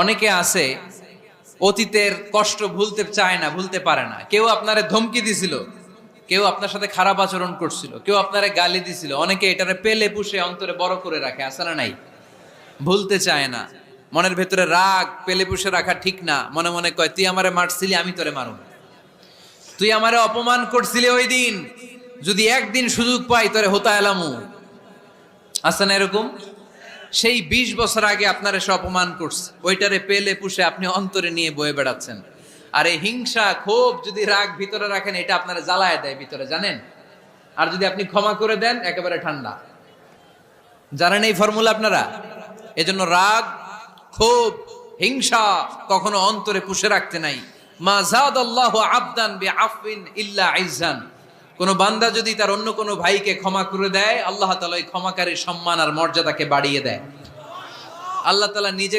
অনেকে আছে অতীতের কষ্ট ভুলতে চায় না, ভুলতে পারে না। কেউ আপনারে ধমকি দিছিল, কেউ আপনার সাথে খারাপ আচরণ করছিল, কেউ আপনারে গালি দিছিল, অনেকে এটারে পেলে পুষে অন্তরে বড় করে রাখে, আছে না নাই? ভুলতে চায় না। মনের ভেতরে রাগ পেলে পুষে রাখা ঠিক না। মনে মনে কয়, তুই আমারে মারছিলি, আমি তোরে মারুম। তুই আমারে অপমান করছিলি ওই দিন, যদি একদিন সুযোগ পাই তোরে হোতা এলামু। আছে না এরকম? সেই 20 বছর আগে আপনার এসে অপমান করছে, ওইটারে পেলে পুষে আপনি অন্তরে নিয়ে বয়ে বেড়াচ্ছেন। আর এই হিংসা ক্ষোভ যদি রাগ ভিতরে রাখেন, এটা আপনারা জ্বালায় দেয় ভিতরে, জানেন? আর যদি আপনি ক্ষমা করে দেন, একেবারে ঠান্ডা। জানেন এই ফর্মুলা আপনারা? এজন্য রাগ, ক্ষোভ, হিংসা কখনো অন্তরে পুষে রাখতে নাই। মা যাদাল্লাহু আবদান বিআফওয়িন ইল্লা ইজ্জান। কোন বান্দা যদি তার অন্য কোন ভাইকে ক্ষমা করে দেয়, আল্লাহ তাআলা ওই ক্ষমাকারীর সম্মান আর মর্যাদাকে বাড়িয়ে দেয়। আল্লাহ তাআলা নিজে